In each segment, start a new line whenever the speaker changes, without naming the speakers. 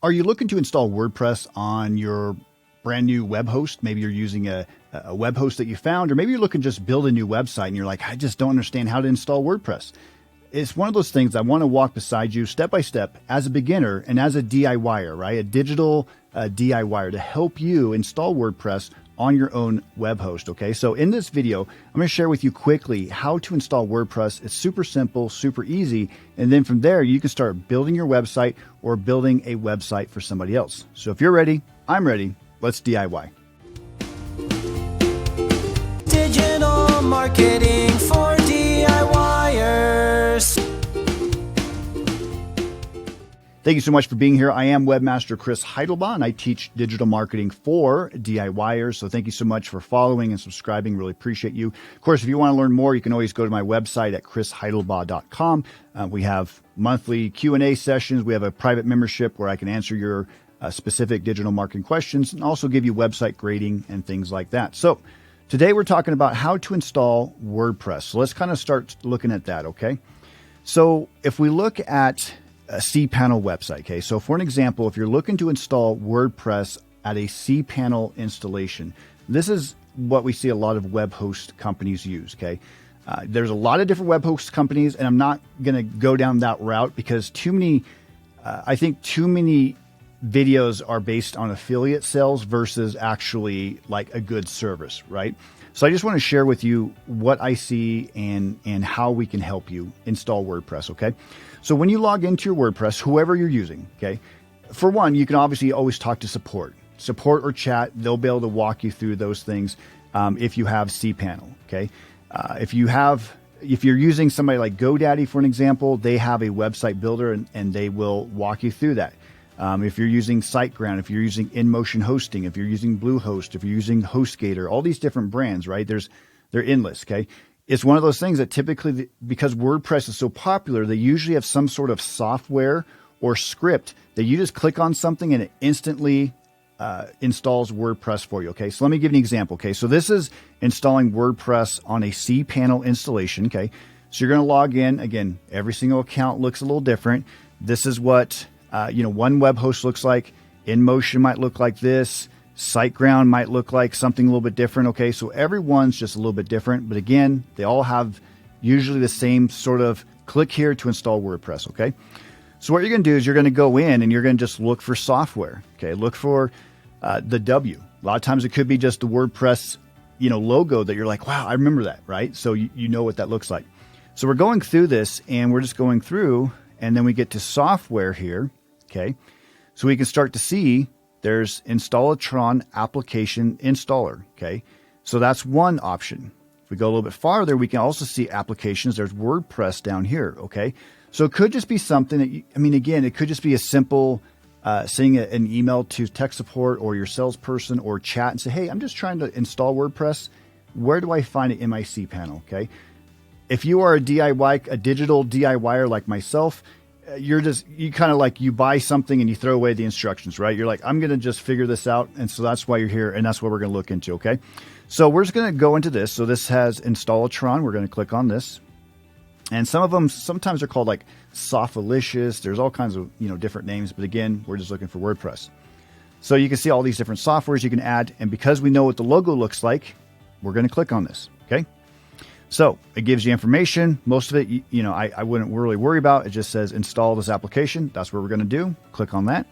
Are you looking to install WordPress on your brand new web host? Maybe you're using a web host that you found, or maybe you're looking to just build a new website and you're like, I just don't understand how to install WordPress. It's one of those things I want to walk beside you step by step as a beginner and as a DIYer, right? A digital DIYer to help you install WordPress on your own web host. Okay, so in this video, I'm going to share with you quickly how to install WordPress. It's super simple, super easy. And then from there, you can start building your website or building a website for somebody else. So if you're ready, I'm ready. Let's DIY.
Digital marketing for DIYers.
Thank you so much for being here. I am Webmaster 𝗦𝗫𝗏, and I teach digital marketing for DIYers. So thank you so much for following and subscribing. Really appreciate you. Of course, if you want to learn more, you can always go to my website at 𝗦𝗫𝗏.com. We have monthly Q&A sessions. We have a private membership where I can answer your specific digital marketing questions and also give you website grading and things like that. So today we're talking about how to install WordPress. So let's kind of start looking at that, okay? So if we look at a cPanel website, okay? So for an example, if you're looking to install WordPress at a cPanel installation, this is what we see a lot of web host companies use, okay? There's a lot of different web host companies, and I'm not going to go down that route because I think too many videos are based on affiliate sales versus actually like a good service, right? So I just want to share with you what I see and how we can help you install WordPress, okay? So when you log into your WordPress, whoever you're using, okay, for one, you can obviously always talk to support or chat. They'll be able to walk you through those things if you have cPanel, okay? If you're using somebody like GoDaddy, for an example, they have a website builder and they will walk you through that. If you're using SiteGround, if you're using InMotion hosting, if you're using Bluehost, if you're using HostGator, all these different brands, right? They're endless, okay? It's one of those things that typically, because WordPress is so popular, they usually have some sort of software or script that you just click on something and it instantly installs WordPress for you, okay? So let me give you an example, okay? So this is installing WordPress on a cPanel installation, okay? So you're going to log in. Again, every single account looks a little different. This is what one web host looks like. InMotion might look like this. SiteGround might look like something a little bit different. Okay, so everyone's just a little bit different, but again, they all have usually the same sort of click here to install WordPress. Okay, so what you're going to do is you're going to go in and you're going to just look for software. Okay, look for the W. A lot of times it could be just the WordPress, logo that you're like, wow, I remember that, right? So you know what that looks like. So we're going through this and we're just going through, and then we get to software here. Okay, so we can start to see there's Installatron application installer. Okay, so that's one option. If we go a little bit farther, we can also see applications. There's WordPress down here. Okay, so it could just be something that again, it could just be a simple sending an email to tech support or your salesperson or chat and say, hey, I'm just trying to install WordPress. Where do I find it in my cPanel? Okay, if you are a digital DIYer like myself, you buy something and you throw away the instructions, right? You're like, I'm going to just figure this out. And so that's why you're here. And that's what we're going to look into. Okay. So we're just going to go into this. So this has Installatron. We're going to click on this. And some of them, sometimes they're called like 𝗪𝗏. There's all kinds of, different names. But again, we're just looking for WordPress. So you can see all these different softwares you can add. And because we know what the logo looks like, we're going to click on this. Okay. So it gives you information. Most of it, I wouldn't really worry about. It just says install this application. That's what we're going to do. Click on that.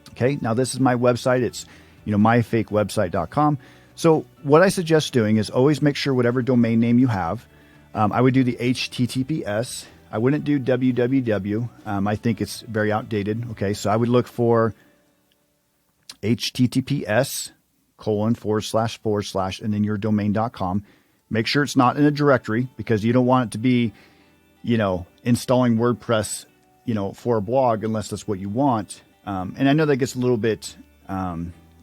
Okay. Now this is my website. It's, 𝗦𝗫𝗍𝗍𝗍𝗍𝗍. So what I suggest doing is always make sure whatever domain name you have, I would do the HTTPS. I wouldn't do www. I think it's very outdated. Okay. So I would look for https:// and then your domain.com. Make sure it's not in a directory because you don't want it to be, installing WordPress, for a blog unless that's what you want. And I know that gets a little bit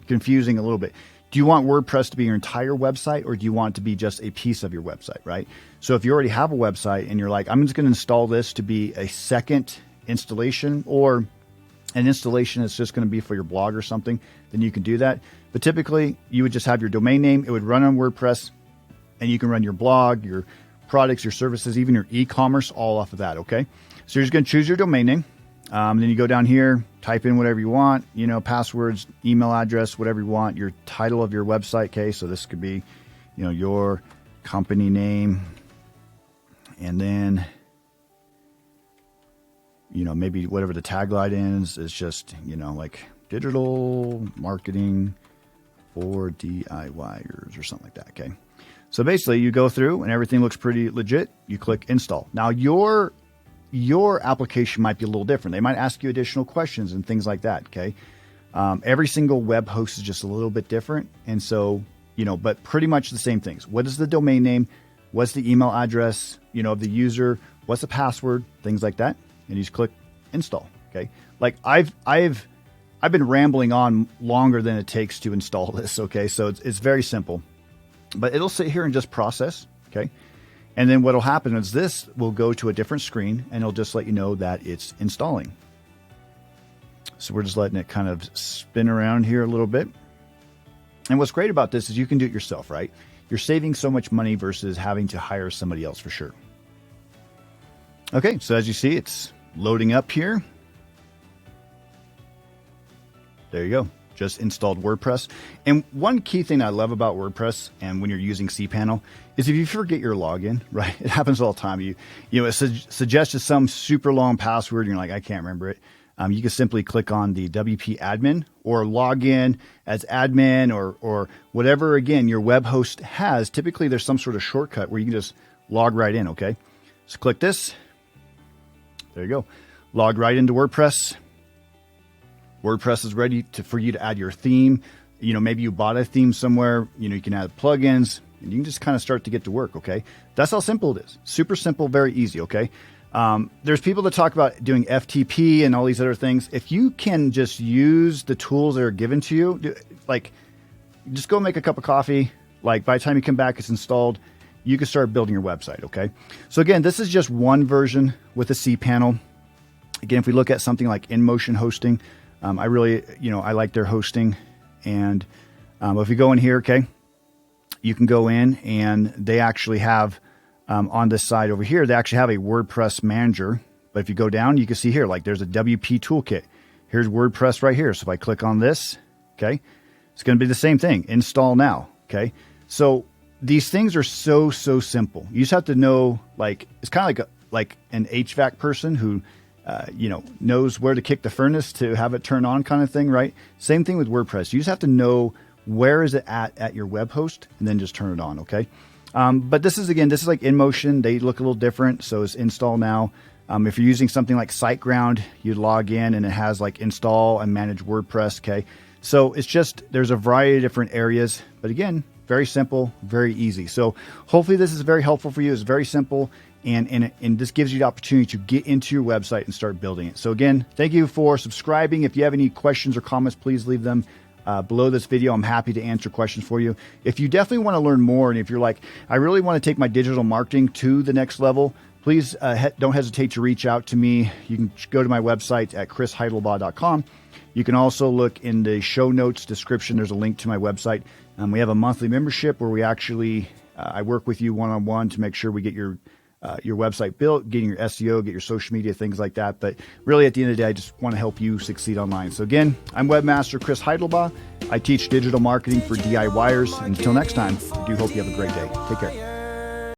confusing a little bit. Do you want WordPress to be your entire website or do you want it to be just a piece of your website, right? So if you already have a website and you're like, I'm just going to install this to be a second installation or an installation that's just going to be for your blog or something, then you can do that. But typically you would just have your domain name. It would run on WordPress. And you can run your blog, your products, your services, even your e-commerce all off of that, okay? So you're just going to choose your domain name. Then you go down here, type in whatever you want, you know, passwords, email address, whatever you want, your title of your website. Okay, so this could be, you know, your company name, and then, you know, maybe whatever the tagline is just, you know, like digital marketing for DIYers or something like that. Okay, so basically you go through and everything looks pretty legit. You click install. Now your application might be a little different. They might ask you additional questions and things like that. Okay. Every single web host is just a little bit different. And so, you know, but pretty much the same things. What is the domain name? What's the email address, you know, of the user? What's the password? Things like that. And you just click install. Okay. Like I've been rambling on longer than it takes to install this. Okay. So it's very simple, but it'll sit here and just process. Okay. And then what'll happen is this will go to a different screen and it'll just let you know that it's installing. So we're just letting it kind of spin around here a little bit. And what's great about this is you can do it yourself, right? You're saving so much money versus having to hire somebody else for sure. Okay, so as you see, it's loading up here. There you go. Just installed WordPress. And one key thing I love about WordPress and when you're using cPanel is if you forget your login, right? It happens all the time. You know, it suggests some super long password and you're like, I can't remember it. You can simply click on the WP admin or log in as admin or whatever, again, your web host has. Typically, there's some sort of shortcut where you can just log right in, okay? So click this. There you go. Log right into WordPress. WordPress is ready for you to add your theme. You know, maybe you bought a theme somewhere. You know, you can add plugins and you can just kind of start to get to work, okay? That's how simple it is. Super simple, very easy, okay? There's people that talk about doing FTP and all these other things. If you can just use the tools that are given to you, like just go make a cup of coffee. Like by the time you come back, it's installed. You can start building your website, okay? So again, this is just one version with a cPanel. Again, if we look at something like InMotion hosting, I really, you know, I like their hosting. And if you go in here, okay, you can go in and they actually have on this side over here, they actually have a WordPress manager. But if you go down, you can see here, like there's a WP toolkit. Here's WordPress right here. So if I click on this, okay, it's going to be the same thing. Install now. Okay. So these things are so simple. You just have to know, like, it's kind of like an HVAC person who, you know, knows where to kick the furnace to have it turn on kind of thing, right? Same thing with WordPress. You just have to know where is it at your web host and then just turn it on. Okay. But this is like InMotion. They look a little different. So it's install now. If you're using something like SiteGround, you'd log in and it has like install and manage WordPress. Okay. So it's just, there's a variety of different areas, but again, very simple, very easy. So hopefully this is very helpful for you. It's very simple. And this gives you the opportunity to get into your website and start building it. So again, thank you for subscribing. If you have any questions or comments, please leave them below this video. I'm happy to answer questions for you. If you definitely want to learn more, and if you're like, I really want to take my digital marketing to the next level, please don't hesitate to reach out to me. You can go to my website at 𝗦𝗫𝗶𝗹 You can also look in the show notes description. There's a link to my website. We have a monthly membership where we actually, I work with you one-on-one to make sure we get your website built, getting your SEO, get your social media, things like that. But really at the end of the day, I just want to help you succeed online. So again, I'm Webmaster 𝗦𝗫𝗶𝗹. I teach digital marketing for DIYers. Until next time, I do hope you have a great day. Take care.